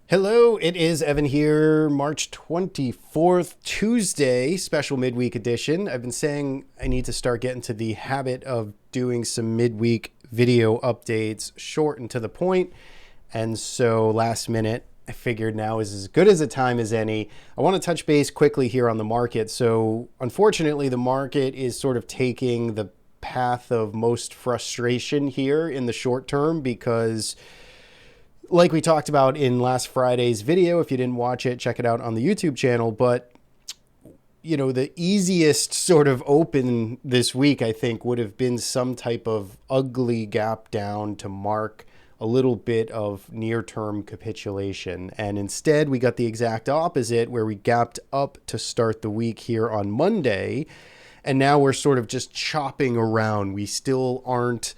Hello, it is Evan here, March 24th, Tuesday, special midweek edition. I've been saying I need to start getting to the habit of doing some midweek video updates, short and to the point. And so last minute, I figured now is as good as a time as any. I want to touch base quickly here on the market. So unfortunately, the market is sort of taking the path of most frustration here in the short term because like we talked about in last Friday's video, if you didn't watch it, check it out on the YouTube channel. But, you know, the easiest sort of open this week, I think, would have been some type of ugly gap down to mark a little bit of near-term capitulation. And instead, we got the exact opposite, where we gapped up to start the week here on Monday. And now we're sort of just chopping around. We still aren't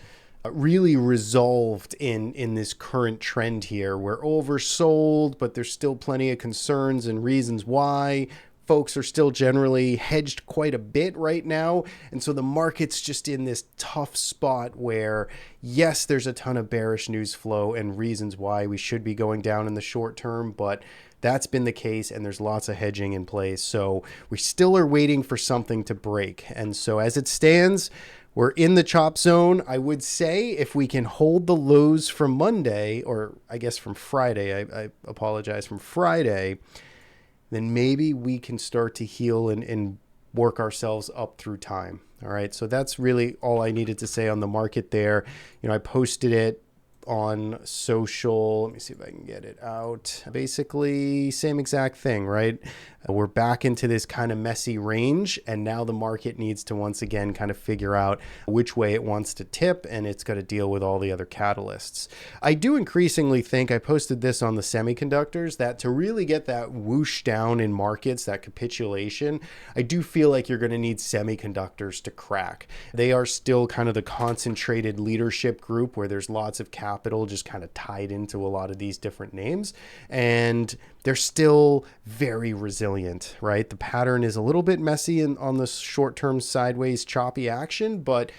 really resolved in this current trend here. We're oversold, but there's still plenty of concerns and reasons why. Folks are still generally hedged quite a bit right now. And so the market's just in this tough spot where, yes, there's a ton of bearish news flow and reasons why we should be going down in the short term, but that's been the case and there's lots of hedging in place. So we still are waiting for something to break. And so as it stands, we're in the chop zone. I would say if we can hold the lows from Monday, or I guess from Friday, I apologize, from Friday, then maybe we can start to heal and work ourselves up through time. All right. So that's really all I needed to say on the market there. You know, I posted it on social. Let me see if I can get it out. Basically, same exact thing, right? We're back into this kind of messy range, and now the market needs to once again kind of figure out which way it wants to tip, and it's got to deal with all the other catalysts. I do increasingly think, I posted this on the semiconductors, that to really get that whoosh down in markets, that capitulation, I do feel like you're going to need semiconductors to crack. They are still kind of the concentrated leadership group where there's lots of capital just kind of tied into a lot of these different names, and they're still very resilient, right? The pattern is a little bit messy on the short-term sideways choppy action, but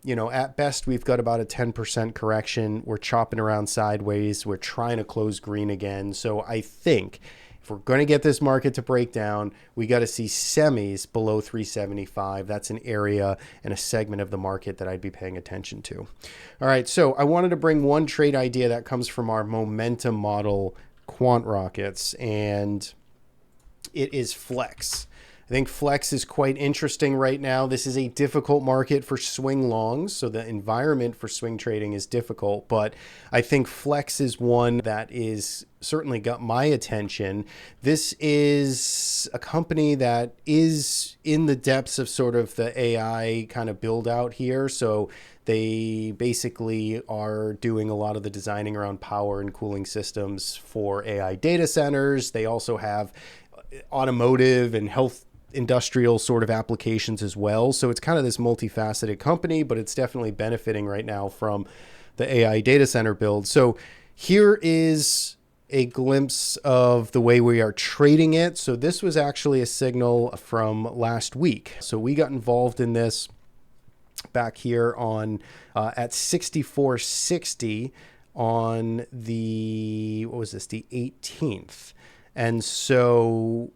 you know, at best, we've got about a 10% correction. We're chopping around sideways. We're trying to close green again. So I think if we're going to get this market to break down, we got to see semis below 375. That's an area and a segment of the market that I'd be paying attention to. All right, so I wanted to bring one trade idea that comes from our momentum model, Quant Rockets, and it is Flex. I think Flex is quite interesting right now. This is a difficult market for swing longs, so the environment for swing trading is difficult, but I think Flex is one that is certainly got my attention. This is a company that is in the depths of sort of the AI kind of build out here. So they basically are doing a lot of the designing around power and cooling systems for AI data centers. They also have automotive and health industrial sort of applications as well. So it's kind of this multifaceted company, but it's definitely benefiting right now from the AI data center build. So here is a glimpse of the way we are trading it. So this was actually a signal from last week. So we got involved in this back here on at 64.60 on the, what was this, the 18th. And so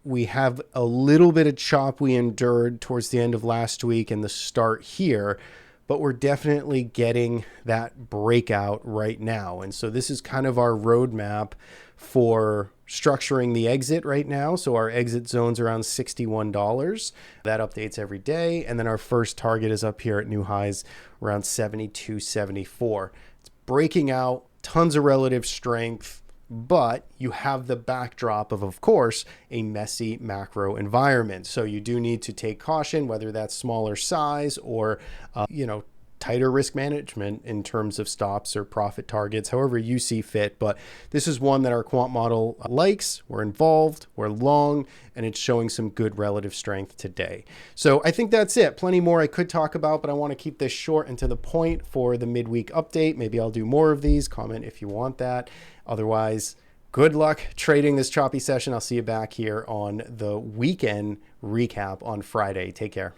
we have a little bit of chop we endured towards the end of last week and the start here, but we're definitely getting that breakout right now. And so this is kind of our roadmap for structuring the exit right now. So our exit zone's around $61. That updates every day. And then our first target is up here at new highs around 72.74. It's breaking out, tons of relative strength, but you have the backdrop of course, a messy macro environment. So you do need to take caution, whether that's smaller size or, tighter risk management in terms of stops or profit targets, however you see fit. But this is one that our quant model likes. We're involved, we're long, and it's showing some good relative strength today. So I think that's it. Plenty more I could talk about, but I want to keep this short and to the point for the midweek update. Maybe I'll do more of these. Comment if you want that. Otherwise, good luck trading this choppy session. I'll see you back here on the weekend recap on Friday. Take care.